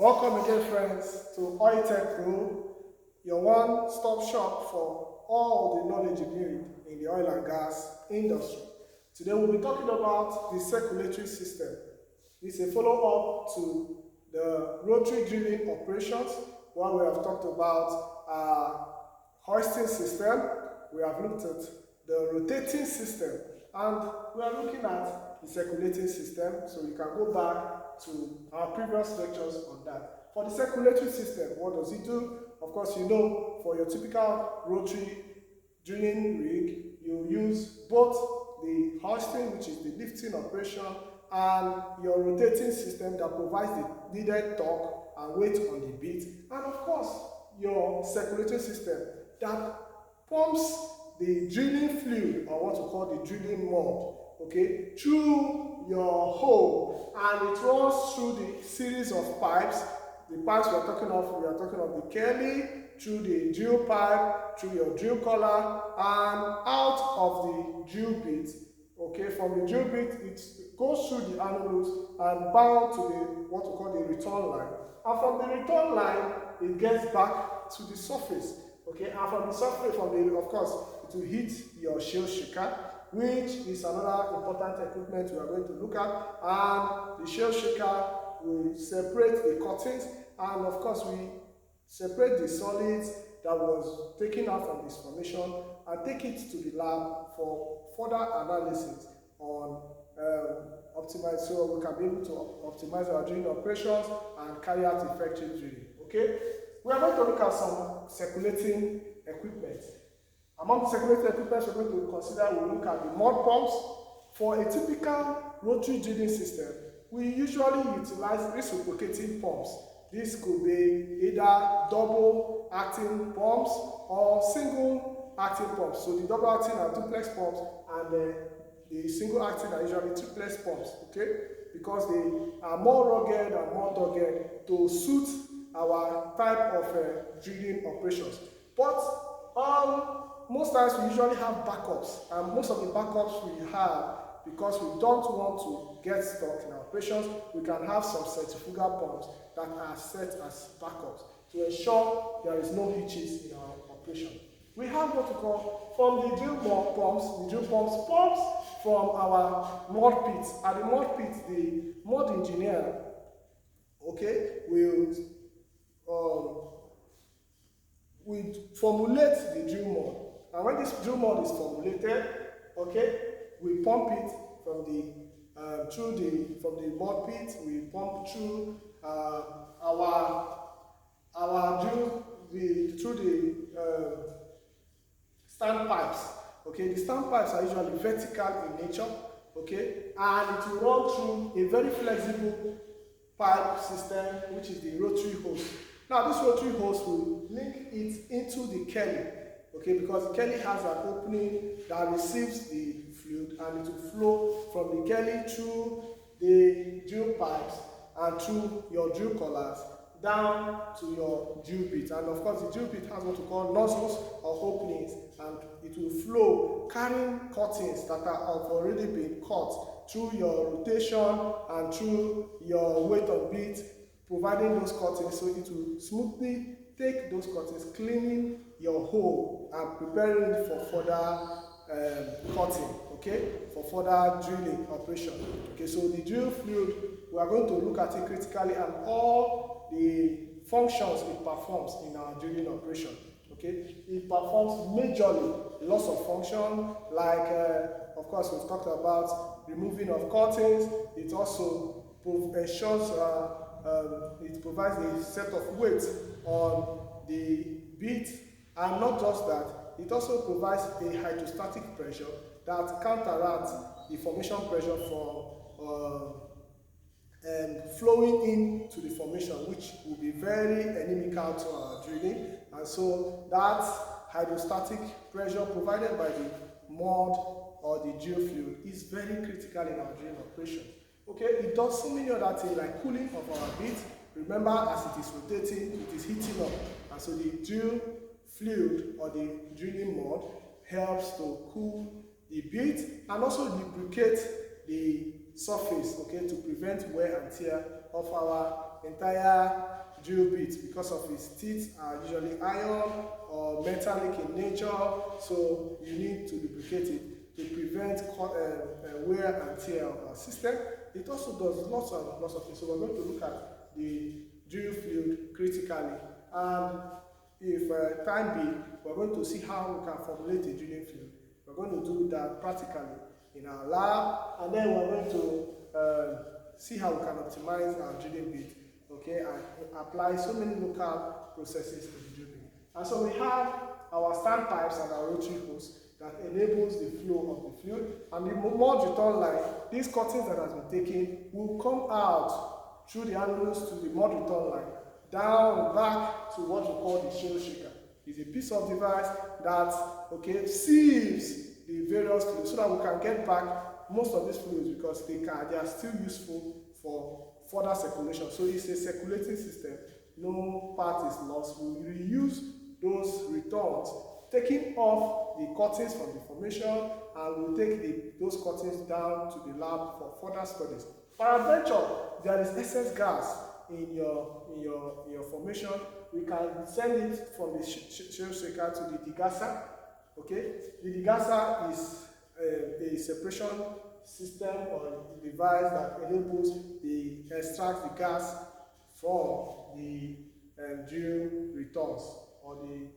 Welcome again, friends, to Oil Tech Pro, your one-stop shop for all the knowledge you need in the oil and gas industry. Today we'll be talking about the circulatory system. It's a follow-up to the rotary drilling operations, where we have talked about hoisting system, we have looked at the rotating system, and we are looking at the circulating system, so you can go back to our previous lectures on that. For the circulatory system, what does it do? Of course, you know, for your typical rotary drilling rig, you use both the hoisting, which is the lifting operation, and your rotating system that provides the needed torque and weight on the bit, and of course, your circulating system that pumps the drilling fluid, or what we call the drilling mud, okay, through your hole, and it runs through the series of pipes. The pipes we are talking of the Kelly, through the drill pipe, through your drill collar, and out of the drill bit. Okay, from the drill bit, it goes through the annulus and bound to the what we call the return line. And from the return line, it gets back to the surface. Okay, and from the surface, of course, it will hit your shale shaker, which is another important equipment we are going to look at. And the shale shaker will separate the cuttings, and of course we separate the solids that was taken out from this formation and take it to the lab for further analysis on optimize, so we can be able to optimize our drilling operations and carry out effective drilling. Okay, we are going to look at some circulating equipment. Among the circulating equipment we're going to consider, we'll look at the mud pumps. For a typical rotary drilling system, we usually utilize reciprocating pumps. This could be either double acting pumps or single acting pumps. So the double acting are duplex pumps, and the single acting are usually triplex pumps, okay? Because they are more rugged and more dogged to suit our type of drilling operations. But most times we usually have backups, and most of the backups we have, because we don't want to get stuck in our operations, we can have some centrifugal pumps that are set as backups to ensure there is no hitches in our operation. We have what we call, from the drill pumps from our mud pits. At the mud pit, the mud engineer, okay, will formulate the drill mud. And when this drill mud is formulated, okay, we pump it from the mud pit. We pump through our drill through the stand pipes. Okay, the stand pipes are usually vertical in nature. Okay, and it will run through a very flexible pipe system, which is the rotary hose. Now, this rotary hose will link it into the Kelly. Okay, because the Kelly has an opening that receives the fluid, and it will flow from the Kelly through the drill pipes and through your drill collars down to your drill bit. And of course, the drill bit has what we call nozzles or openings, and it will flow carrying cuttings that have already been cut through your rotation and through your weight on bit, providing those cuttings, so it will smoothly take those cuttings, cleaning your hole and preparing it for further cutting, okay, for further drilling operation. Okay, so the drill fluid, we are going to look at it critically and all the functions it performs in our drilling operation. Okay, it performs majorly lots of function, like of course we've talked about removing of cuttings. It also ensures it provides a set of weight on the bit, and not just that, it also provides a hydrostatic pressure that counteracts the formation pressure from flowing into the formation, which will be very inimical to our drilling. And so that hydrostatic pressure provided by the mud or the drill fluid is very critical in our drilling operation. Okay, it does so many other things like cooling of our bit. Remember, as it is rotating, it is heating up, and so the drill fluid or the drilling mud helps to cool the bit and also lubricate the surface, okay, to prevent wear and tear of our entire drill bit, because of its teeth are usually iron or metallic in nature, so you need to lubricate it to prevent wear and tear of our system. It also does lots of things. So we're going to look at the drill fluid critically, and if time be, we're going to see how we can formulate a drilling fluid. We're going to do that practically in our lab, and then we're going to see how we can optimize our drilling bit, okay, and apply so many local processes to the drilling. And so we have our standpipes and our rotary hose that enables the flow of the fluid, and the mod return line, these cuttings that has been taken will come out through the annulus to the mod return line, down back to what we call the shell shaker. It's a piece of device that, okay, sieves the various fluids so that we can get back most of these fluids, because they are still useful for further circulation. So it's a circulating system. No part is lost. We reuse those returns, taking off the cuttings from the formation, and we'll take those cuttings down to the lab for further studies. Peradventure, there is excess gas in your formation. We can send it from the shell shaker to the degasser. Okay, the degasser is a separation system or device that enables the extract the gas from the drill returns or the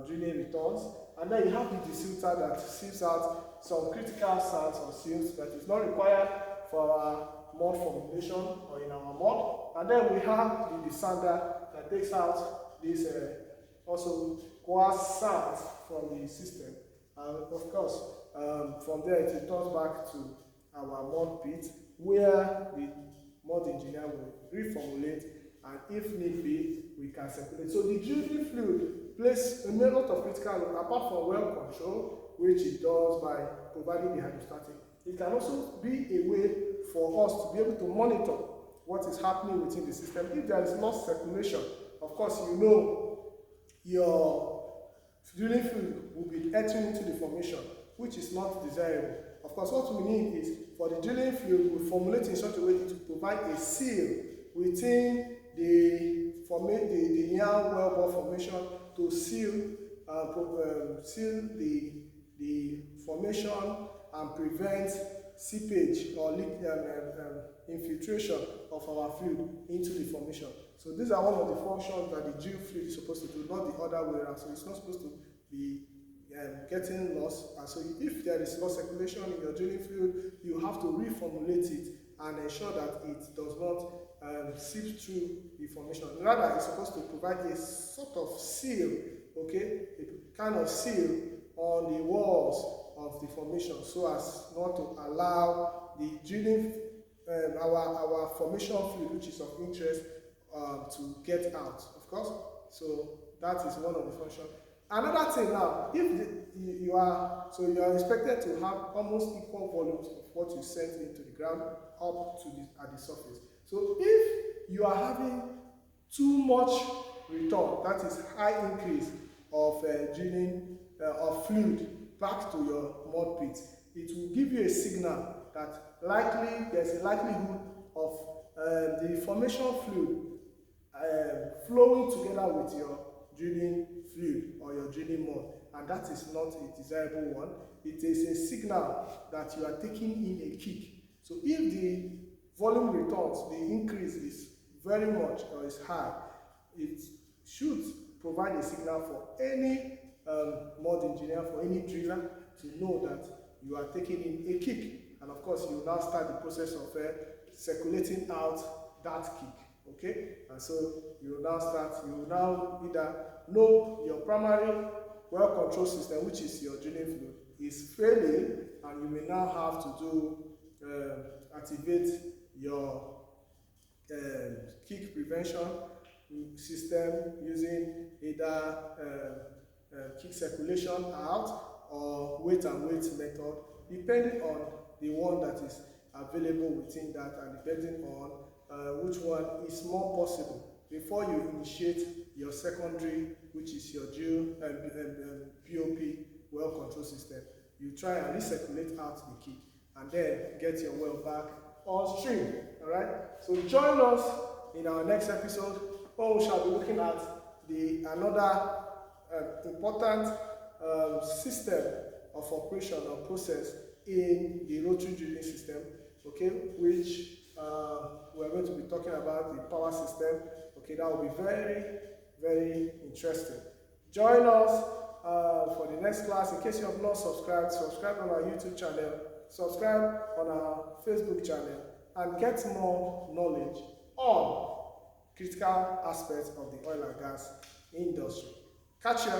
drilling returns, and then you have the desilter that sieves out some critical salts or seals that is not required for our mod formulation or in our mod, and then we have the desander that takes out this also coarse salts from the system, and of course from there it returns back to our mod pit, where the mod engineer will reformulate, and if need be, we can circulate. So the drilling fluid plays a lot of critical role, apart from well control, which it does by providing the hydrostatic. It can also be a way for us to be able to monitor what is happening within the system. If there is lost circulation, of course, you know your drilling fluid will be entering into the formation, which is not desirable. Of course, what we need is for the drilling fluid, we formulate in such a way to provide a seal within the yarn wellbore formation to seal the formation and prevent seepage or infiltration of our fluid into the formation. So these are one of the functions that the drill fluid is supposed to do, not the other way around. So it's not supposed to be getting lost. And so if there is lost circulation in your drilling fluid, you have to reformulate it and ensure that it does not seep through the formation. Rather, it's supposed to provide a sort of seal, okay, a kind of seal on the walls of the formation, so as not to allow the drilling, our formation fluid, which is of interest, to get out, of course. So that is one of the functions. Another thing now, if you are expected to have almost equal volumes of what you sent into the ground up to at the surface. So if you are having too much return, that is high increase of drilling of fluid back to your mud pit, it will give you a signal that there's a likelihood of the formation fluid flowing together with your drilling fluid or your drilling mud, and that is not a desirable one. It is a signal that you are taking in a kick. So if the volume returns, the increase is very much or is high, it should provide a signal for any mud engineer, for any driller, to know that you are taking in a kick. And of course, you will now start the process of circulating out that kick. Okay, and so you will now either know your primary well control system, which is your drilling fluid, is failing, and you may now have to do activate your kick prevention system using either kick circulation out or weight and weight method, depending on the one that is available within that, and depending on which one is more possible before you initiate your secondary, which is your BOP well control system. You try and recirculate out the kick and then get your well back on stream. All right. So join us in our next episode, where we shall be looking at another important system of operation or process in the rotary drilling system, okay, which we're going to be talking about the power system. Okay, that will be very, very interesting. Join us for the next class. In case you have not subscribed, subscribe on our YouTube channel, subscribe on our Facebook channel, and get more knowledge on critical aspects of the oil and gas industry. Catch ya!